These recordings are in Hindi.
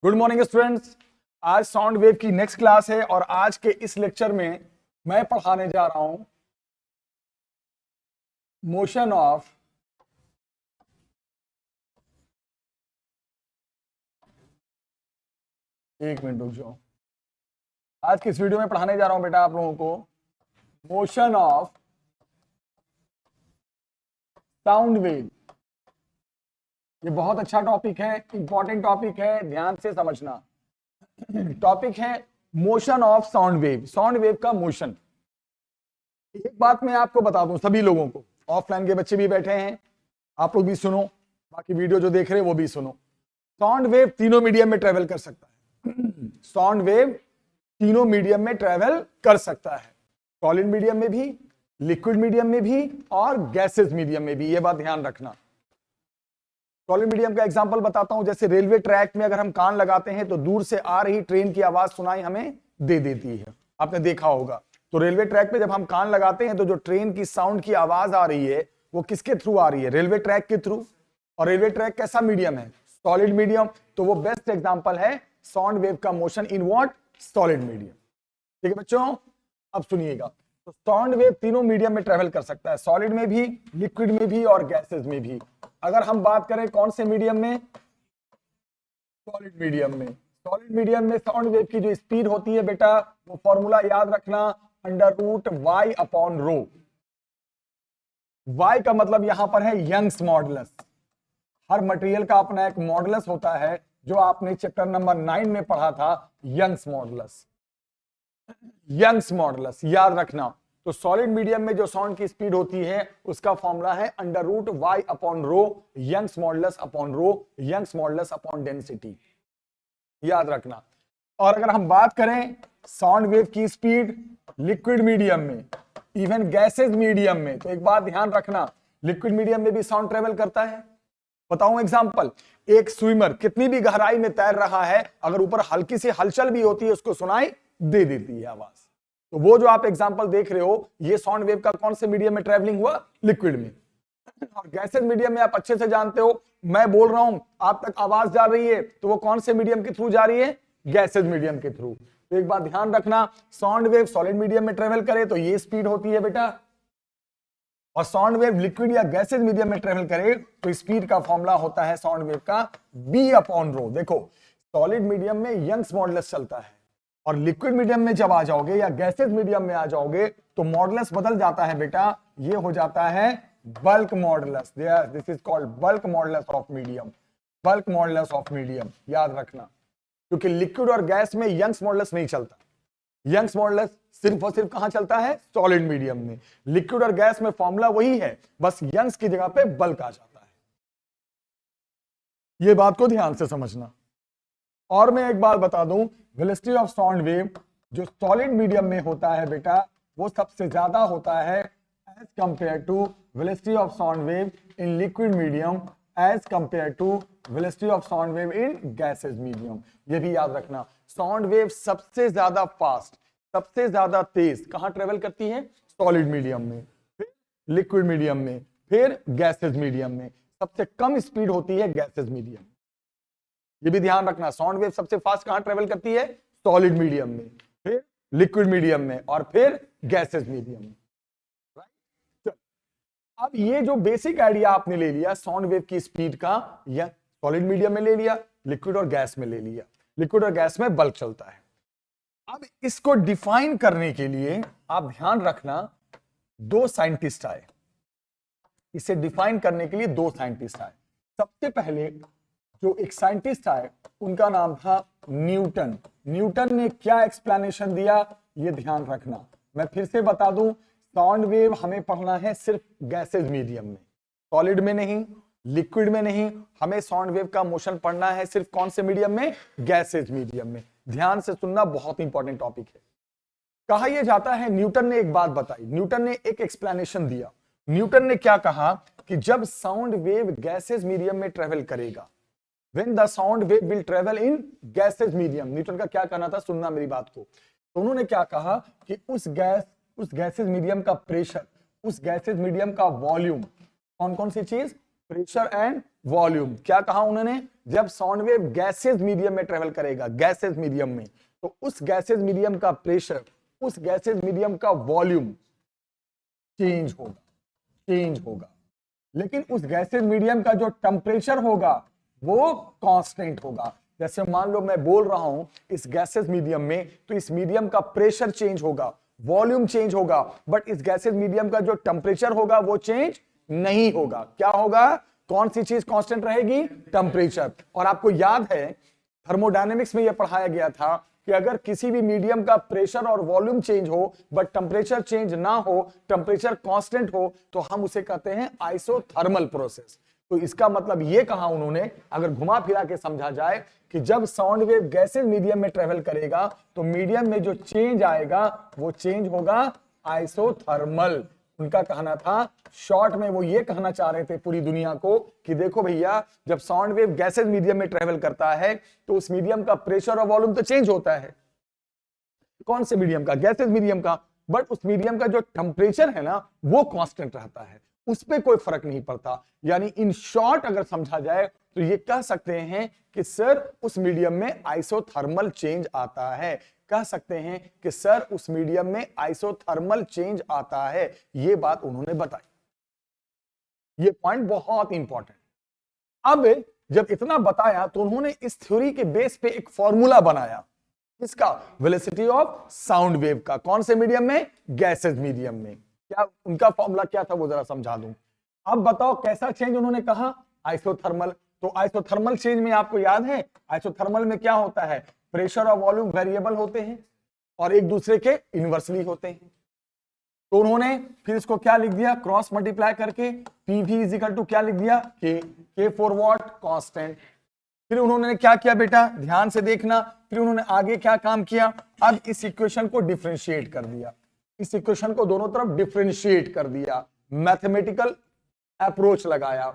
Good morning students. आज साउंड वेव की नेक्स्ट क्लास है और आज के इस लेक्चर में मैं पढ़ाने जा रहा हूं मोशन ऑफ एक मिनट रुक जाओ। आज की इस वीडियो में पढ़ाने जा रहा हूं बेटा आप लोगों को मोशन ऑफ साउंड वेव। ये बहुत अच्छा टॉपिक है, इंपॉर्टेंट टॉपिक है, ध्यान से समझना। टॉपिक है motion of sound wave, sound wave का मोशन। एक बात मैं आपको बता दूं सभी लोगों को, ऑफलाइन के बच्चे भी बैठे हैं, आप लोग भी सुनो, बाकी वीडियो जो देख रहे हैं वो भी सुनो। साउंड वेव तीनों मीडियम में ट्रेवल कर सकता है। साउंड वेव तीनों मीडियम में ट्रेवल कर सकता है, सॉलिड मीडियम में भी, लिक्विड मीडियम में भी और गैसेस मीडियम में भी। ये बात ध्यान रखना। सॉलिड मीडियम का एग्जांपल बताता हूं, जैसे रेलवे ट्रैक में अगर हम कान लगाते हैं तो दूर से आ रही ट्रेन की आवाज सुनाई हमें दे देती है, आपने देखा होगा। तो रेलवे ट्रैक पे जब हम कान लगाते हैं तो जो ट्रेन की साउंड की आवाज आ रही है वो किसके थ्रू आ रही है? रेलवे ट्रैक के थ्रू। और रेलवे ट्रैक कैसा मीडियम है? Solid medium. तो वो बेस्ट एग्जांपल है साउंड वेव का motion in what? Solid medium. ठीक है बच्चों, अब सुनिएगा। तो साउंड वेव तीनों मीडियम में ट्रेवल कर सकता है, सॉलिड में भी, लिक्विड में भी और गैसेस में भी। अगर हम बात करें कौन से मीडियम में? सॉलिड मीडियम में। सॉलिड मीडियम में साउंड वेव की जो स्पीड होती है बेटा, वो फॉर्मूला याद रखना, √y अपॉन रो। y का मतलब यहां पर है यंग्स मॉडुलस। हर मटेरियल का अपना एक मॉडुलस होता है, जो आपने चैप्टर नंबर 9 में पढ़ा था, यंग्स मॉडुलस। यंग्स मॉडुलस याद रखना। तो सॉलिड मीडियम में जो साउंड की स्पीड होती है उसका फॉर्मूला है √y upon rho, Young's modulus upon rho, Young's modulus upon density. याद रखना। और अगर हम बात करें साउंड वेव की स्पीड लिक्विड मीडियम में, इवन गैसेस मीडियम में, तो एक बात ध्यान रखना, लिक्विड मीडियम में भी साउंड ट्रेवल करता है। बताऊं एग्जांपल, एक स्विमर कितनी भी गहराई में तैर रहा है, अगर ऊपर हल्की सी हलचल भी होती है उसको सुनाई दे देती है आवाज। तो वो जो आप एग्जांपल देख रहे हो, ये साउंड वेव का कौन से मीडियम में ट्रैवलिंग हुआ? लिक्विड में। और गैसेस मीडियम में आप अच्छे से जानते हो, मैं बोल रहा हूं आप तक आवाज जा रही है, तो वो कौन से मीडियम के थ्रू जा रही है? गैसेस मीडियम के थ्रू। तो एक बात ध्यान रखना, साउंड वेव सॉलिड मीडियम में ट्रेवल करे तो ये स्पीड होती है बेटा, और साउंड वेव लिक्विड या गैसेस मीडियम में ट्रेवल करे तो स्पीड का फॉर्मूला होता है साउंड वेव का b अपॉन रो। देखो, सॉलिड मीडियम में यंग्स मॉडुलस चलता है, और लिक्विड मीडियम में जब आ जाओगे या गैसेस मीडियम में आ जाओगे तो मॉडुलस बदल जाता है बेटा, ये हो जाता है bulk modulus. This is called bulk modulus of medium, bulk modulus of medium. याद रखना, क्योंकि लिक्विड और गैस में यंग्स मॉडुलस नहीं चलता। यंग्स मॉडुलस सिर्फ और सिर्फ कहां चलता है? सॉलिड मीडियम में। लिक्विड और गैस में फॉर्मूला वही है, बस यंग्स की जगह पे बल्क आ जाता है। ये बात को ध्यान से समझना। और मैं एक बात बता दूं, वेलोसिटी ऑफ साउंड वेव जो सॉलिड मीडियम में होता है बेटा, वो सबसे ज्यादा होता है as compare to velocity of sound wave in liquid medium, as compare to velocity of sound wave in gases medium. ये भी याद रखना, साउंड वेव सबसे ज्यादा फास्ट, सबसे ज्यादा तेज कहां ट्रेवल करती है? सॉलिड मीडियम में, फिर लिक्विड मीडियम में, फिर गैसेस मीडियम में। सबसे कम स्पीड होती है गैसेस मीडियम। ये भी ध्यान रखना, साउंड वेव सबसे फास्ट कहां ट्रेवल करती है? सॉलिड मीडियम में, फिर लिक्विड मीडियम में और फिर गैसेस मीडियम में। राइट। अब ये जो बेसिक आइडिया आपने ले लिया साउंड वेव की स्पीड का, या सॉलिड मीडियम में ले लिया, लिक्विड और गैस में ले लिया, लिक्विड और गैस में बल्क चलता है। अब इसको डिफाइन करने के लिए आप ध्यान रखना, दो साइंटिस्ट आए, इसे डिफाइन करने के लिए दो साइंटिस्ट आए। सबसे पहले जो एक साइंटिस्ट आए उनका नाम था न्यूटन। न्यूटन ने क्या एक्सप्लेनेशन दिया ये ध्यान रखना। मैं फिर से बता दूं, साउंड वेव हमें पढ़ना है सिर्फ गैसेस मीडियम में, सॉलिड में नहीं, लिक्विड में नहीं। हमें साउंड वेव का मोशन पढ़ना है सिर्फ कौन से मीडियम में? गैसेस मीडियम में। ध्यान से सुनना, बहुत इंपॉर्टेंट टॉपिक है। कहा यह जाता है, न्यूटन ने एक बात बताई, न्यूटन ने एक एक्सप्लेनेशन दिया। न्यूटन ने क्या कहा कि जब साउंड वेव गैसेस मीडियम में ट्रेवल करेगा, when the sound wave will travel in gaseous medium, Newton का क्या कहना था, सुनना मेरी बात को। तो उन्होंने क्या कहा कि उस गैसेस मीडियम का प्रेशर, उस गैसेस मीडियम का वॉल्यूम, कौन कौन सी चीज? Pressure and volume. क्या कहा उन्होंने, जब साउंड वेव गैसेस मीडियम में ट्रेवल करेगा, गैसेस मीडियम में, तो उस गैसेस मीडियम का प्रेशर, उस गैसेस मीडियम का वॉल्यूम चेंज होगा, लेकिन उस गैसेस मीडियम का जो टेम्परेचर होगा वो कांस्टेंट होगा। जैसे मान लो मैं बोल रहा हूं इस गैसेस मीडियम में, तो इस मीडियम का प्रेशर चेंज होगा, वॉल्यूम चेंज होगा, बट इस गैसेस मीडियम का जो टेम्परेचर होगा वो चेंज नहीं होगा। क्या होगा, कौन सी चीज कांस्टेंट रहेगी, टेम्परेचर। और आपको याद है थर्मोडायनेमिक्स में यह पढ़ाया गया था कि अगर किसी भी मीडियम का प्रेशर और वॉल्यूम चेंज हो बट टेम्परेचर चेंज ना हो, टेम्परेचर कांस्टेंट हो, तो हम उसे कहते हैं आइसोथर्मल प्रोसेस। तो इसका मतलब यह कहा उन्होंने, अगर घुमा फिरा के समझा जाए, कि जब साउंड वेव गैसेस मीडियम में ट्रेवल करेगा तो मीडियम में जो चेंज आएगा वो चेंज होगा आइसोथर्मल। उनका कहना था, शॉर्ट में वो ये कहना चाह रहे थे पूरी दुनिया को कि देखो भैया, जब साउंड वेव गैसेस मीडियम में ट्रेवल करता है तो उस मीडियम का प्रेशर और वॉल्यूम तो चेंज होता है। कौन से मीडियम का, गैसेस मीडियम का, बट उस मीडियम का जो टेम्परेचर है ना वो कांस्टेंट रहता है, उस पर कोई फर्क नहीं पड़ता। यानी इन शॉर्ट अगर समझा जाए तो ये कह सकते हैं कि सर उस मीडियम में आइसोथर्मल चेंज आता है, कह सकते हैं कि सर उस मीडियम में आइसोथर्मल चेंज आता है। ये बात उन्होंने बताई, ये पॉइंट बहुत इंपॉर्टेंट। अब जब इतना बताया तो उन्होंने इस थ्योरी के बेस पे एक फॉर्मूला बनाया, किसका, वेलोसिटी ऑफ साउंड वेव का। कौन से मीडियम में, गैसेस मीडियम में। क्या उनका फॉर्मूला क्या था वो जरा समझा दूं। अब बताओ कैसा चेंज उन्होंने कहा, आइसोथर्मल। तो आइसोथर्मल चेंज में आपको याद है, आइसोथर्मल में क्या होता है, प्रेशर और वॉल्यूम वेरिएबल होते हैं और एक दूसरे के इनवर्सली होते हैं। तो उन्होंने फिर इसको क्या लिख दिया, क्रॉस मल्टीप्लाई करके पीवी इज इक्वल टू क्या लिख दिया, के फॉर व्हाट, कांस्टेंट। फिर उन्होंने क्या किया बेटा, ध्यान से देखना, फिर उन्होंने आगे क्या काम किया, अब इस इक्वेशन को डिफरेंशिएट कर दिया, इस इक्वेशन को दोनों तरफ डिफरेंशिएट कर दिया, मैथमेटिकल अप्रोच लगाया।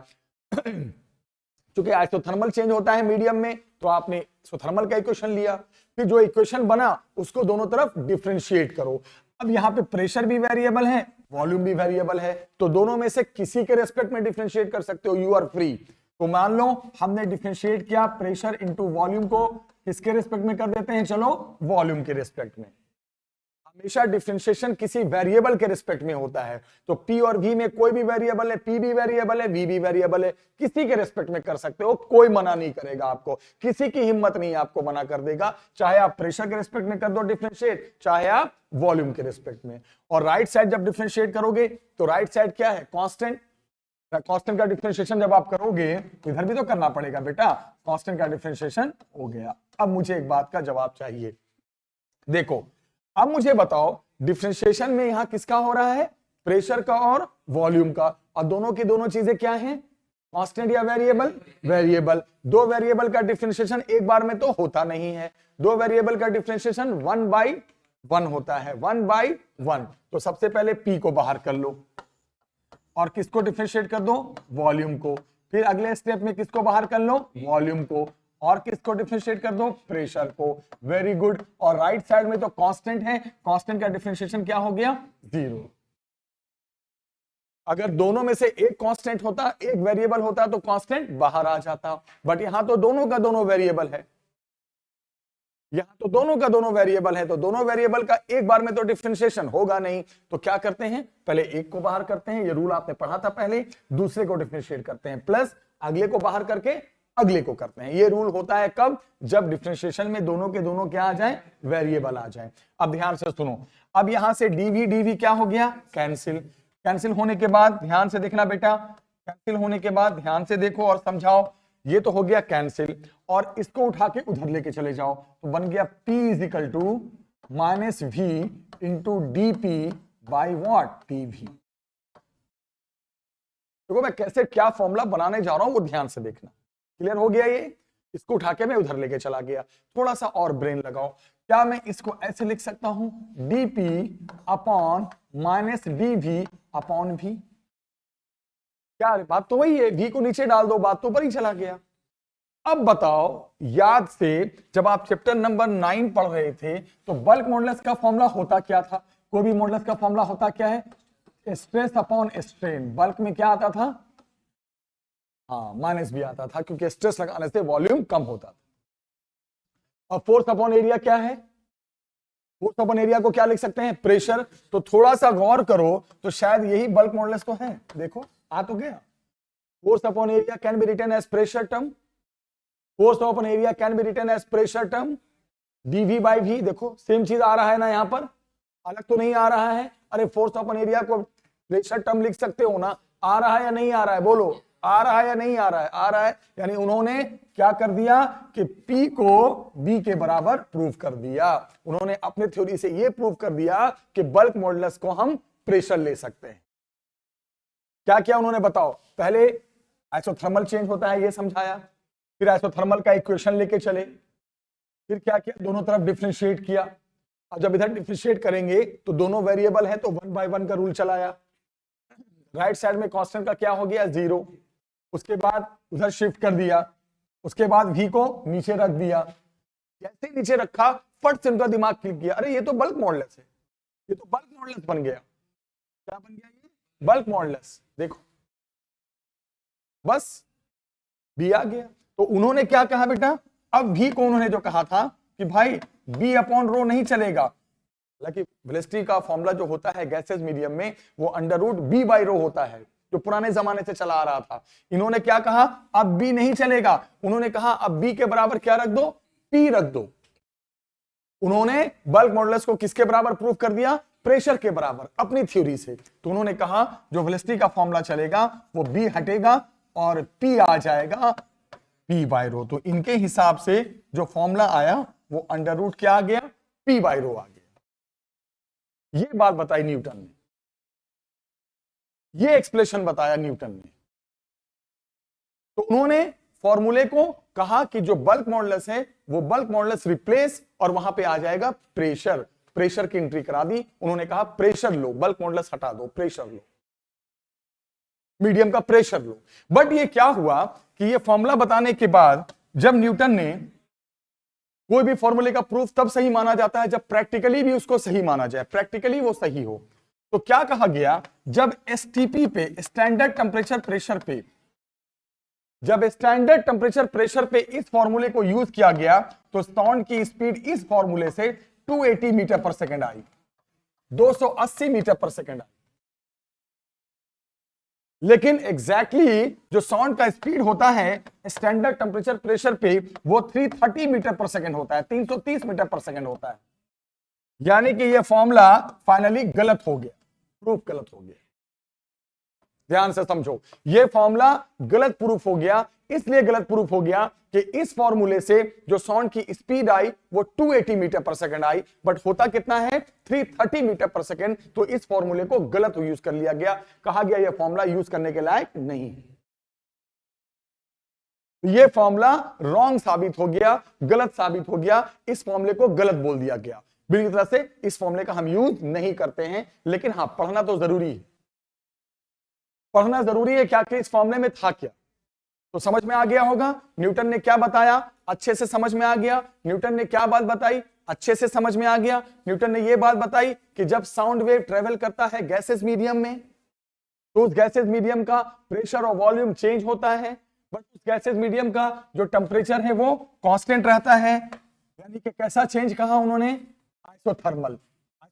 क्योंकि आइसोथर्मल चेंज होता है मीडियम में, तो आपने आइसोथर्मल का इक्वेशन लिया, फिर जो इक्वेशन बना उसको दोनों तरफ डिफरेंशिएट करो। अब यहाँ पे प्रेशर भी वेरिएबल है, वॉल्यूम भी वेरिएबल है, तो दोनों में से किसी के रेस्पेक्ट में डिफरेंशिएट कर सकते हो, यू आर फ्री। तो मान लो हमने डिफरेंशिएट किया प्रेशर इंटू वॉल्यूम को, किसके रेस्पेक्ट में कर देते हैं, चलो वॉल्यूम के रेस्पेक्ट में। हमेशा डिफरेंशिएशन किसी वेरिएबल के रिस्पेक्ट में होता है, तो P और V में कोई भी वेरिएबल है, P भी वेरिएबल है, V भी वेरिएबल है, किसी के रिस्पेक्ट में कर सकते हो, कोई मना नहीं करेगा आपको, किसी की हिम्मत नहीं आपको मना कर देगा, चाहे आप प्रेशर के रिस्पेक्ट में कर दो डिफरेंशिएट, चाहे आप वॉल्यूम के रिस्पेक्ट में। और राइट साइड जब डिफरेंशिएट करोगे तो राइट साइड क्या है, कांस्टेंट। कांस्टेंट का डिफरेंशिएशन जब आप करोगे तो इधर भी तो करना पड़ेगा बेटा, कांस्टेंट का डिफरेंशिएशन हो गया। अब मुझे एक बात का जवाब चाहिए, देखो अब मुझे बताओ डिफरेंशिएशन में यहां किसका हो रहा है, प्रेशर का और वॉल्यूम का, और दोनों की दोनों चीजें क्या हैं, कांस्टेंट या वेरिएबल, वेरिएबल। दो वेरिएबल का डिफरेंशिएशन एक बार में तो होता नहीं है, दो वेरिएबल का डिफरेंशिएशन 1/1 होता है, 1/1। तो सबसे पहले P को बाहर कर लो और किसको डिफरेंशिएट कर दो, वॉल्यूम को। फिर अगले स्टेप में किसको बाहर कर लो, वॉल्यूम को, और किसको डिफरेंशिएट कर दो, प्रेशर को। Very good. और राइट साइड में तो कांस्टेंट है, कांस्टेंट का डिफरेंशिएशन क्या हो गया, 0। अगर दोनों में से एक कांस्टेंट होता, एक वेरिएबल होता तो कांस्टेंट बाहर आ जाता, बट यहां तो दोनों का दोनों वेरिएबल है, यहां तो दोनों का दोनों वेरिएबल है, तो दोनों वेरिएबल का एक बार में तो डिफरेंशिएशन होगा नहीं। तो क्या करते हैं, पहले एक को बाहर करते हैं, ये रूल आपने पढ़ा था पहले, दूसरे को डिफरेंशिएट करते हैं, प्लस अगले को बाहर करके अगले को करते हैं। ये रूल होता है कब, जब डिफरेंशिएशन में दोनों के दोनों क्या आ जाए, वेरिएबल आ जाए। अब ध्यान से सुनो, अब यहां से डीवी क्या हो गया, कैंसिल। कैंसिल होने के बाद ध्यान से देखना बेटा, कैंसिल होने के बाद ध्यान से देखो और समझाओ, ये तो हो गया कैंसिल, और इसको उठा के उधर लेके चले जाओ, तो बन गया P is equal to -V into DP by what, TV। देखो मैं कैसे क्या फॉर्मूला बनाने जा रहा हूं वो ध्यान से देखना। क्लियर हो गया ये, इसको उठा के मैं उधर लेके चला गया, थोड़ा सा और ब्रेन लगाओ। क्या मैं इसको ऐसे लिख सकता हूं, DP upon -DV upon V। क्या बात तो वही है, V को नीचे डाल दो, बात तो ऊपर ही चला गया। अब बताओ, याद से जब आप चैप्टर नंबर 9 पढ़ रहे थे तो बल्क मॉडुलस का फॉर्मूला होता क्या था, कोई भी मॉडुलस का फॉर्मूला होता क्या है, स्ट्रेस अपॉन स्ट्रेन। बल्क में क्या आता था, हाँ माइनस भी आता था क्योंकि स्ट्रेस लगाने से वॉल्यूम कम होता था। और फोर्स अपॉन एरिया क्या है? फोर्स अपॉन एरिया को क्या लिख सकते हैं? प्रेशर। तो थोड़ा सा गौर करो तो शायद यही बल्क मॉडुलस तो है। देखो आ तो गया। Force upon area can be written as pressure term. Force upon area can be written as pressure term dv by v। देखो सेम चीज आ रहा है ना, यहां पर अलग तो नहीं आ रहा है। अरे फोर्स अपॉन एरिया को प्रेशर टर्म लिख सकते हो ना। आ रहा है या नहीं आ रहा है? बोलो आ रहा है या नहीं आ रहा है? आ रहा है। यानी उन्होंने क्या कर दिया कि P को B के बराबर प्रूव कर दिया। उन्होंने अपने थ्योरी से ये प्रूव कर दिया कि बल्क मॉडुलस को हम प्रेशर ले सकते हैं। क्या क्या उन्होंने बताओ? पहले आइसोथर्मल चेंज होता है ये समझाया, फिर आइसोथर्मल का इक्वेशन लेके चले, फिर क्या किया? दोनों तरफ डिफरेंशिएट किया। अब जब इधर डिफरेंशिएट करेंगे तो दोनों वेरिएबल है तो 1 बाय 1 का रूल चलाया। राइट साइड में कांस्टेंट का क्या हो गया? 0। उसके बाद उधर शिफ्ट कर दिया, उसके बाद v को नीचे रख दिया। जैसे नीचे रखा फट से उनका दिमाग क्लिक किया, अरे ये तो बल्क मॉडुलस है, ये तो बल्क मॉडुलस बन गया। क्या बन गया? ये बल्क मॉडुलस। देखो बस b आ गया। तो उन्होंने क्या कहा बेटा? अब v को उन्होंने जो कहा था कि भाई b अपॉन रो नहीं चलेगा। हालांकि वेलोसिटी का फॉर्मूला जो होता है गैसेस मीडियम में वो under root b by rho होता है, जो पुराने जमाने से चला आ रहा था। इन्होंने क्या कहा? अब b नहीं चलेगा। उन्होंने कहा अब b के बराबर क्या रख दो? p रख दो। उन्होंने बल्क मॉडुलस को किसके बराबर प्रूव कर दिया? प्रेशर के बराबर, अपनी थ्योरी से। तो उन्होंने कहा जो वेलोसिटी का फॉर्मूला चलेगा वो b हटेगा और p आ जाएगा p बाई रो। तो इनके हिसाब से जो फॉर्मूला आया वो अंडर रूट क्या आ गया? p बाई रो आ गया। ये बात बताई न्यूटन ने, ये एक्सप्लेनेशन बताया न्यूटन ने। तो उन्होंने फॉर्मूले को कहा कि जो बल्क मॉडुलस है वो बल्क मॉडुलस रिप्लेस और वहां पे आ जाएगा प्रेशर। प्रेशर की एंट्री करा दी। उन्होंने कहा प्रेशर लो, बल्क मॉडुलस हटा दो, प्रेशर लो, मीडियम का प्रेशर लो। बट ये क्या हुआ कि ये फॉर्मूला बताने के बाद जब न्यूटन ने, कोई भी फॉर्मूले का प्रूफ तब सही माना जाता है जब प्रैक्टिकली भी उसको सही माना जाए, प्रैक्टिकली वो सही हो। तो क्या कहा गया? जब एसटीपी पे, स्टैंडर्ड टेम्परेचर प्रेशर पे, जब स्टैंडर्ड टेम्परेचर प्रेशर पे इस फॉर्मूले को यूज किया गया तो साउंड की स्पीड इस फॉर्मूले से 280 मीटर पर सेकंड आई, 280 मीटर पर सेकंड आई। लेकिन एग्जैक्टली जो साउंड का स्पीड होता है स्टैंडर्ड टेम्परेचर प्रेशर पे वो 330 मीटर पर सेकंड होता है, 330 मीटर पर सेकंड होता है। यानी कि ये फॉर्मूला फाइनली गलत हो गया, प्रूफ गलत हो गया। ध्यान से समझो, ये फॉर्मूला गलत प्रूफ हो गया। इसलिए गलत प्रूफ हो गया कि इस फॉर्मूले से जो साउंड की स्पीड आई वो 280 मीटर पर सेकंड आई, बट होता कितना है? 330 मीटर पर सेकंड। तो इस फॉर्मूले को गलत यूज कर लिया गया, कहा गया यह फॉर्मूला यूज करने के लायक नहीं है। यह फॉर्मूला रॉन्ग साबित हो गया, गलत साबित हो गया। इस फॉर्मूले को गलत बोल दिया गया। बिल्कुल तरह से इस फॉर्मूले का हम यूज नहीं करते हैं, लेकिन हाँ पढ़ना तो जरूरी है, पढ़ना जरूरी है। क्या कि इस फॉर्मूले में था क्या, तो समझ में आ गया होगा। न्यूटन ने क्या बताया, अच्छे से समझ में आ गया। न्यूटन ने क्या बात बताई, अच्छे से समझ में आ गया। न्यूटन ने यह बात बताई कि जब साउंड वेव ट्रेवल करता है गैसेस मीडियम में तो उस गैसेस मीडियम का प्रेशर और वॉल्यूम चेंज होता है, बट उस गैसेस मीडियम का जो टेम्परेचर है वो कांस्टेंट रहता है। यानी कि कैसा चेंज कहा उन्होंने? आइसोथर्मल।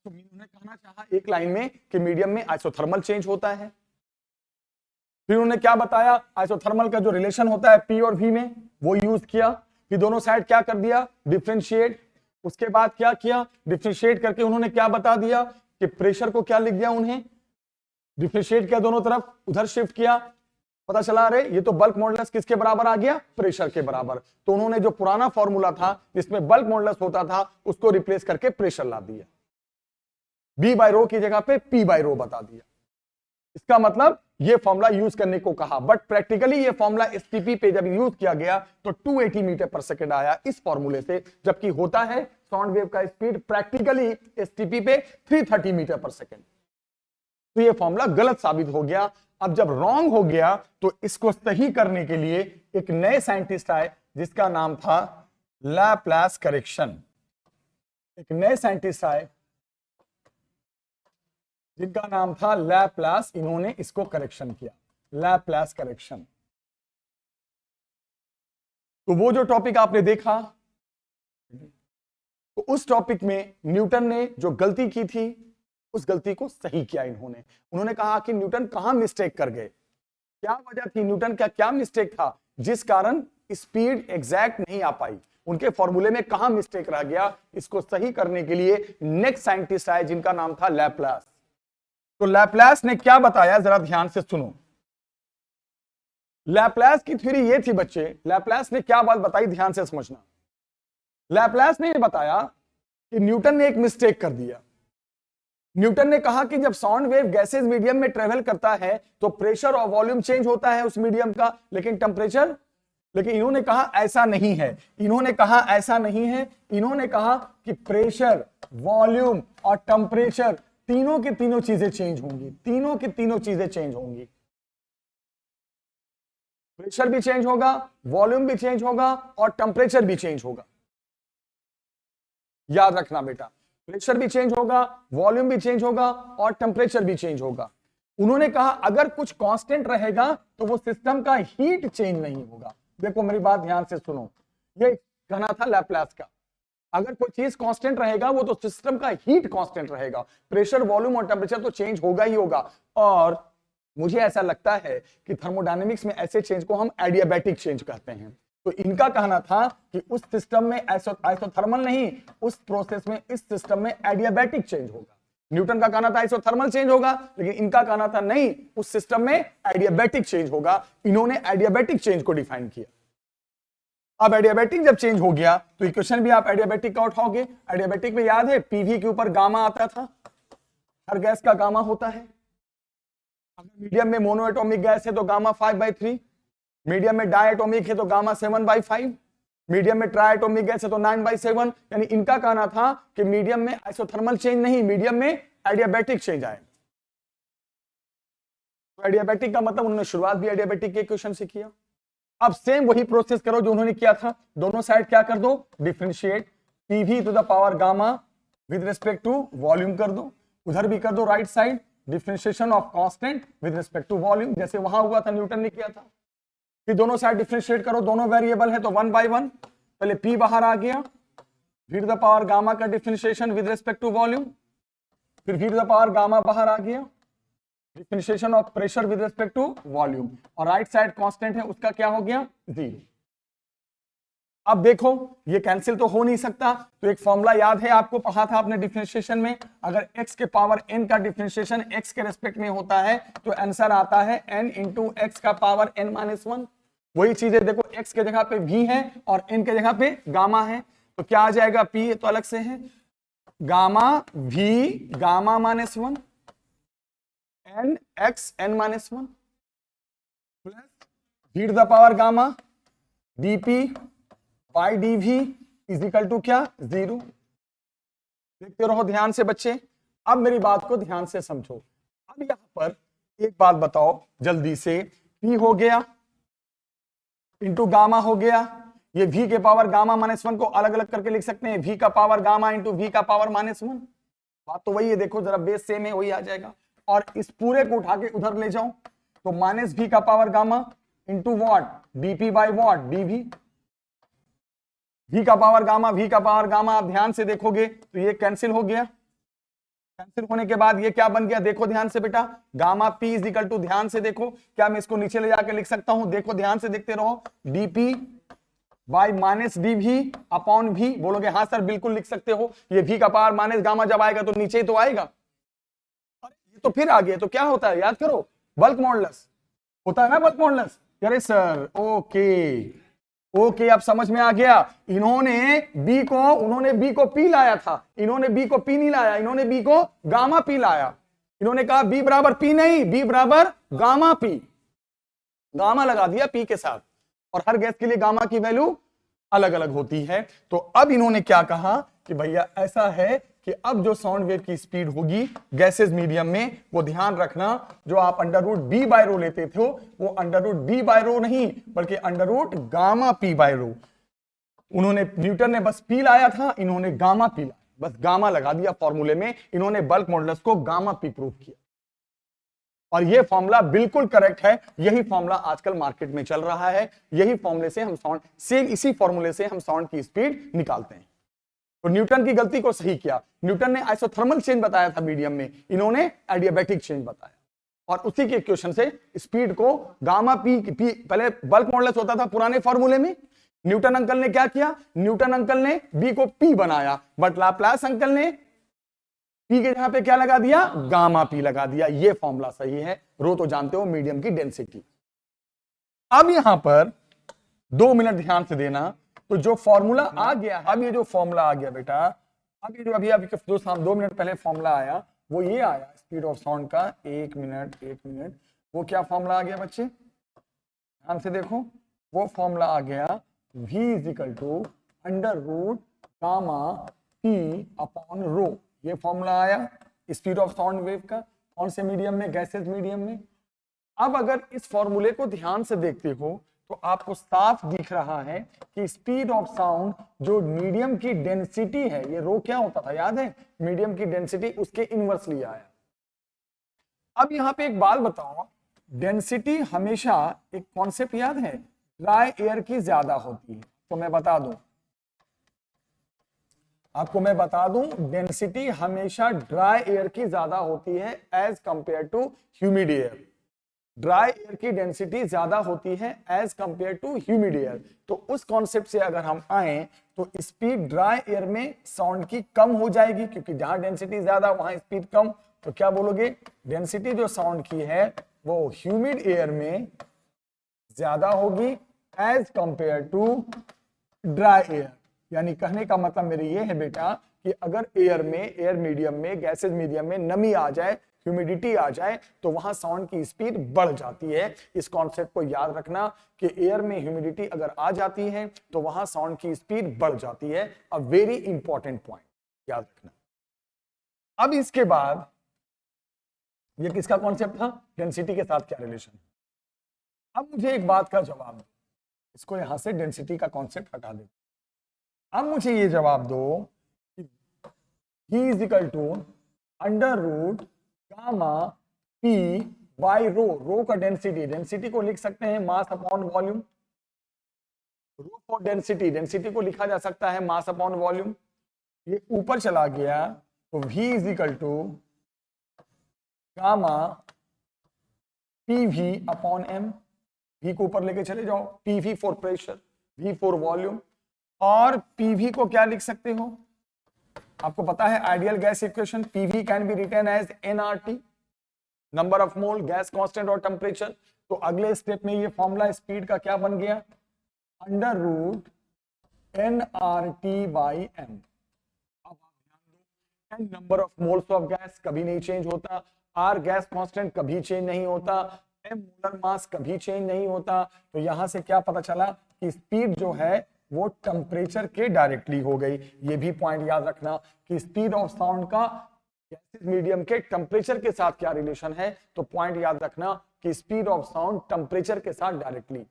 उन्होंने कहना चाहा एक लाइन में कि मीडियम में आइसोथर्मल चेंज होता है। फिर उन्होंने क्या बताया? आइसोथर्मल का जो रिलेशन होता है P और V में वो यूज किया। फिर दोनों साइड क्या कर दिया? डिफरेंशिएट। उसके बाद क्या किया? डिफरेंशिएट करके उन्होंने क्या बता दिया कि प्रेशर को क्या लिख दिया उन्हें? डिफरेंशिएट किया दोनों तरफ, उधर शिफ्ट किया, पता चला रहे ये तो बल्क मॉडुलस किसके बराबर आ गया? प्रेशर के बराबर। तो उन्होंने जो पुराना फॉर्मूला था जिसमें बल्क मॉडुलस होता था उसको रिप्लेस करके प्रेशर ला दिया, B बाई रो की जगह पे P बाई रो बता दिया। इसका मतलब ये फॉर्मूला यूज करने को कहा, बट प्रैक्टिकली ये फॉर्मूला एसटीपी पे जब यूज किया गया तो 280 मीटर पर सेकंड आया इस फॉर्मूले से, जबकि होता है साउंड वेव का स्पीड प्रैक्टिकली एसटीपी पे 330 मीटर पर सेकंड। तो ये फॉर्मूला गलत साबित हो गया। अब जब रॉन्ग हो गया तो इसको सही करने के लिए एक नए साइंटिस्ट आए जिसका नाम था लैप्लास करेक्शन। एक नए साइंटिस्ट आए जिनका नाम था लैप्लास। इन्होंने इसको करेक्शन किया, लैप्लास करेक्शन। तो वो जो टॉपिक आपने देखा, तो उस टॉपिक में न्यूटन ने जो गलती की थी उस गलती को सही किया उन्होंने कहा कि न्यूटन कहां मिस्टेक कर गए, क्या वजह थी, न्यूटन का क्या मिस्टेक था जिस कारण स्पीड एग्जैक्ट नहीं आ पाई, उनके फॉर्मूले में कहां मिस्टेक रह गया। इसको सही करने के लिए नेक्स्ट साइंटिस्ट आए जिनका नाम था लैपलास। तो लैपलास ने क्या बताया जरा ध्यान से सुनो। लैपलास की थ्योरी ये थी बच्चे, लैपलास ने क्या बात बताई ध्यान से समझना। लैपलास ने ये बताया कि न्यूटन ने एक मिस्टेक कर दिया। न्यूटन ने कहा कि जब साउंड वेव गैसेस मीडियम में ट्रेवल करता है तो प्रेशर और वॉल्यूम चेंज होता है उस मीडियम का, लेकिन टेम्परेचर, लेकिन इन्होंने कहा ऐसा नहीं है, इन्होंने कहा ऐसा नहीं है, इन्होंने कहा कि प्रेशर, वॉल्यूम और टेम्परेचर तीनों की तीनों चीजें चेंज होंगी, तीनों की तीनों चीजें चेंज होंगी। प्रेशर भी चेंज होगा, वॉल्यूम भी चेंज होगा और टेम्परेचर भी चेंज होगा। याद रखना बेटा, प्रेशर भी चेंज होगा, वॉल्यूम भी चेंज होगा और टेम्परेचर भी चेंज होगा। उन्होंने कहा अगर कुछ कांस्टेंट रहेगा तो वो सिस्टम का हीट चेंज नहीं होगा। देखो मेरी बात ध्यान से सुनो, ये कहना था लैपलास का, अगर कोई चीज कांस्टेंट रहेगा वो तो सिस्टम का हीट कांस्टेंट रहेगा, प्रेशर, वॉल्यूम और टेम्परेचर तो चेंज होगा ही होगा। और मुझे ऐसा लगता है कि थर्मोडायनेमिक्स में ऐसे चेंज को हम एडियाबैटिक चेंज कहते हैं। तो इनका कहना था कि उस सिस्टम में आइसोथर्मल नहीं, उस प्रोसेस में, इस सिस्टम में एडियाबैटिक चेंज होगा। न्यूटन का कहना था आइसोथर्मल चेंज होगा, लेकिन इनका कहना था नहीं, उस सिस्टम में एडियाबैटिक चेंज होगा। इन्होंने एडियाबैटिक चेंज को डिफाइन किया। अब एडियाबैटिक जब चेंज हो गया तो इक्वेशन भी आप एडियाबैटिक का उठाओगे। एडियाबैटिक में याद है पीवी के ऊपर गामा आता था, हर गैस का गामा होता है। अगर मीडियम में मोनोएटॉमिक गैस है तो गामा 5/3, मीडियम में डायटोमिक है तो गामा 7/5, मीडियम में ट्राइटोमिक गैस है तो 9/7। यानी इनका कहना था कि मीडियम में आइसोथर्मल चेंज नहीं, मीडियम में एडियाबैटिक चेंज आए। तो एडियाबैटिक का मतलब उन्होंने शुरुआत भी एडियाबैटिक के इक्वेशन से किया। अब सेम वही प्रोसेस करो जो उन्होंने किया था, दोनों साइड क्या कर दो, differentiate, PV to the power gamma with respect to volume कर दो, उधर भी कर दो right side differentiation of constant with respect to volume, जैसे वहां हुआ था न्यूटन ने किया था। फिर दोनों साइड डिफरेंशिएट करो, दोनों वेरिएबल है तो 1/1, पहले पी बाहर आ गया, V to the power gamma का differentiation with respect to volume, फिर V to the power gamma बाहर आ गया, differentiation of pressure with respect to volume, और राइट साइड कांस्टेंट है उसका क्या हो गया, 0। अब देखो ये कैंसिल तो हो नहीं सकता, तो एक फॉर्मूला याद है आपको, पढ़ा था आपने डिफरेंशिएशन में, अगर x के पावर n का डिफरेंशिएशन x के रेस्पेक्ट में होता है तो आंसर आता है n इंटू एक्स का पावर n-1। वही चीजें देखो, x के जगह पे v है और n के जगह पे गामा है, तो क्या आ जाएगा, p तो अलग से है, gamma v gamma -1 n x n-1 plus v to the power gamma dp by dv is equal to क्या, 0। देखते रहो ध्यान से बच्चे। अब मेरी बात को ध्यान से समझो। अब यहां पर एक बात बताओ जल्दी से, p हो गया इंटू गामा हो गया, ये v के पावर गामा -1 को अलग अलग करके लिख सकते हैं, v का पावर गामा इंटू v का पावर -1। बात तो वही है, देखो जरा बेस सेम है, वही आ जाएगा। और इस पूरे को उठा के उधर ले जाओ तो -v का power gamma into what, dp by what dv, v का पावर गामा, v का पावर गामा, आप ध्यान से देखोगे तो ये कैंसिल हो गया। कैंसिल होने के बाद ये क्या बन गया, देखो ध्यान से बेटा, gamma p is equal to, ध्यान से देखो, क्या मैं इसको नीचे ले जाकर लिख सकता हूं, देखो ध्यान से देखते रहो, dp by -dv upon v। बोलोगे हाँ सर बिल्कुल लिख सकते हो, ये v का पावर माइनस गामा जब आएगा तो नीचे ही तो आएगा, ये तो फिर आ गया, तो क्या होता है याद करो, बल्क मॉडुलस होता है ना, बल्क मॉडुलस। अरे सर ओके अब समझ में आ गया। उन्होंने b को p लाया था, इन्होंने b को p नहीं लाया, इन्होंने b को गामा p लाया। इन्होंने कहा b बराबर p नहीं, b बराबर गामा p, गामा लगा दिया p के साथ, और हर गैस के लिए गामा की वैल्यू अलग अलग होती है। तो अब इन्होंने क्या कहा कि भैया ऐसा है कि अब जो साउंड वेव की स्पीड होगी गैसेस मीडियम में, वो ध्यान रखना, जो आप √b/ρ लेते थे वो √b/ρ नहीं बल्कि √गामा p/ρ। उन्होंने, न्यूटन ने बस p लाया था, इन्होंने गामा p लाया, बस गामा लगा दिया फॉर्मूले में, इन्होंने बल्क मॉडुलस को गामा p प्रूव किया। और ये फॉर्मूला बिल्कुल करेक्ट है, यही फॉर्मूला आजकल मार्केट में चल रहा है, यही फॉर्मूले से हम साउंड, सेम इसी फॉर्मूले से हम साउंड की स्पीड निकालते हैं। तो न्यूटन की गलती को सही किया, न्यूटन ने आइसोथर्मल चेंज बताया था मीडियम में, इन्होंने एडियाबैटिक चेंज बताया, और उसी के इक्वेशन से स्पीड को गामा पी, पहले बल्क मॉडुलस होता था पुराने फॉर्मूले में, न्यूटन अंकल ने क्या किया, न्यूटन अंकल ने बी को पी बनाया, बट लाप्लास अंकल ने पी के जगह पे क्या लगा दिया, गामा पी लगा दिया। ये फॉर्मूला सही है, रो तो जानते हो मीडियम की डेंसिटी। अब यहां पर 2 मिनट ध्यान से देना, तो जो फॉर्मूला आ गया, अब ये जो फॉर्मूला आ गया बेटा, अब ये जो अभी जो 2 मिनट पहले फॉर्मूला आया वो ये आया स्पीड ऑफ साउंड का, 1 मिनट, वो क्या फॉर्मूला आ गया बच्चे, ध्यान से देखो, वो फॉर्मूला आ गया v = under root gamma p upon rho, ये फॉर्मूला आया स्पीड ऑफ साउंड वेव का, कौन से मीडियम में, गैसेज मीडियम में। अब अगर इस फॉर्मूले को ध्यान से देखते हो तो आपको साफ दिख रहा है कि स्पीड ऑफ साउंड जो मीडियम की डेंसिटी है, ये रो क्या होता था याद है, मीडियम की डेंसिटी, उसके इनवर्सली आया। अब यहां पे एक बात बताओ, डेंसिटी हमेशा, एक कॉन्सेप्ट याद है, ड्राई एयर की ज्यादा होती है, तो मैं बता दूं आपको, मैं बता दूं डेंसिटी हमेशा ड्राई एयर की ज्यादा होती है as compare to humid air, dry air की डेंसिटी ज्यादा होती है as compare to humid air. तो उस कॉन्सेप्ट से अगर हम आए तो स्पीड ड्राई एयर में साउंड की कम हो जाएगी, क्योंकि जहां डेंसिटी ज्यादा वहां स्पीड कम, तो क्या बोलोगे, डेंसिटी जो साउंड की है वो ह्यूमिड एयर में ज्यादा होगी as compare to dry air. यानी कहने का मतलब मेरे ये है बेटा कि अगर एयर में, एयर मीडियम में, गैसेज मीडियम में नमी आ जाए, ह्यूमिडिटी आ जाए, तो वहां साउंड की स्पीड बढ़ जाती है। इस कॉन्सेप्ट को याद रखना कि एयर में ह्यूमिडिटी अगर आ जाती है तो वहां साउंड की स्पीड बढ़ जाती है। अ वेरी इंपॉर्टेंट पॉइंट याद रखना। अब इसके बाद ये किसका कॉन्सेप्ट था, डेंसिटी के साथ क्या रिलेशन। अब मुझे एक बात का जवाब दो, इसको यहां से डेंसिटी का कॉन्सेप्ट हटा दे। अब मुझे ये जवाब दो कि V = under root gamma P by rho, rho का डेंसिटी, डेंसिटी को लिख सकते हैं mass upon volume, rho for density, density को लिखा जा सकता है मास अपॉन वॉल्यूम। ये ऊपर चला गया तो V = gamma PV upon M, V को ऊपर लेके चले जाओ, PV for pressure, V for volume, और PV को क्या लिख सकते हो, आपको पता है ideal gas equation, PV can be written as nRT, number of mole, gas constant और टेम्परेचर। तो अगले स्टेप में ये फॉर्मूला स्पीड का क्या बन गया, under root nRT by m। अब आप ध्यान दो, n number of moles of gas कभी नहीं चेंज होता, R गैस कांस्टेंट कभी चेंज नहीं होता, m मोलर मास कभी चेंज नहीं होता। तो यहां से क्या पता चला कि स्पीड जो है वो टेम्परेचर के डायरेक्टली हो गई। ये भी पॉइंट याद रखना कि स्पीड ऑफ साउंड का गैसेस मीडियम के टेम्परेचर के साथ क्या रिलेशन है। तो पॉइंट याद रखना कि स्पीड ऑफ साउंड टेम्परेचर के साथ डायरेक्टली,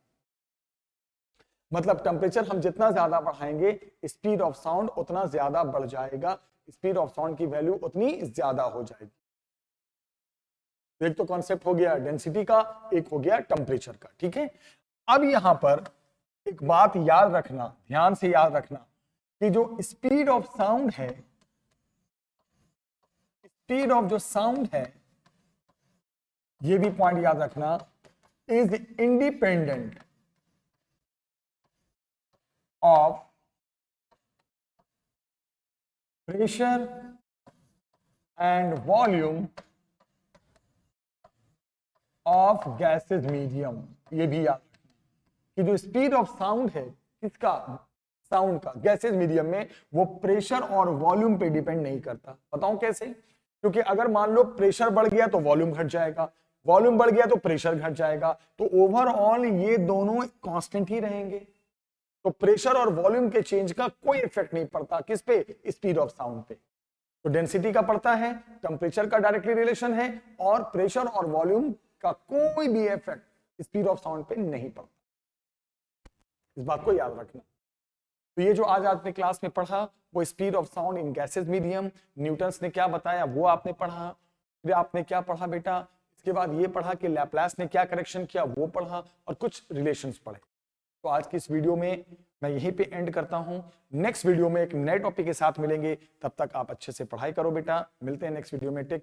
मतलब टेम्परेचर हम जितना ज्यादा बढ़ाएंगे स्पीड ऑफ साउंड उतना ज्यादा बढ़ जाएगा, स्पीड ऑफ साउंड की वैल्यू उतनी ज्यादा हो जाएगी। एक तो कॉन्सेप्ट हो गया डेंसिटी का, एक हो गया टेम्परेचर का, ठीक है। अब यहां पर एक बात याद रखना, ध्यान से याद रखना कि जो स्पीड ऑफ साउंड है, स्पीड ऑफ जो साउंड है, ये भी पॉइंट याद रखना, is independent of pressure and volume of gases medium. ये भी याद कि जो स्पीड ऑफ साउंड है किसका, साउंड का, गैसेज मीडियम में, वो प्रेशर और वॉल्यूम पे डिपेंड नहीं करता। बताऊं कैसे, क्योंकि अगर मान लो प्रेशर बढ़ गया तो वॉल्यूम घट जाएगा, वॉल्यूम बढ़ गया तो प्रेशर घट जाएगा, तो ओवरऑल ये दोनों कांस्टेंट ही रहेंगे। तो प्रेशर और वॉल्यूम के चेंज का कोई इफेक्ट नहीं पड़ता किस पे, स्पीड ऑफ साउंड पे। तो डेंसिटी का पड़ता है, टेम्परेचर का डायरेक्टली रिलेशन है, और प्रेशर और वॉल्यूम का कोई भी इफेक्ट स्पीड ऑफ साउंड पे नहीं पड़ता। इस बात को याद रखना। तो ये जो आज आपने क्लास में पढ़ा वो speed of sound in gases medium, Newton's ने क्या बताया वो आपने पढ़ा। फिर आपने क्या पढ़ा बेटा, उसके बाद ये पढ़ा कि लैप्लास ने क्या करेक्शन किया वो पढ़ा, और कुछ रिलेशंस पढ़े। तो आज की इस वीडियो में मैं यहीं पे एंड करता हूं। नेक्स्ट वीडियो में एक नए टॉपिक के साथ मिलेंगे, तब तक आप अच्छे से पढ़ाई करो बेटा। मिलते हैं नेक्स्ट वीडियो में, टेक केयर।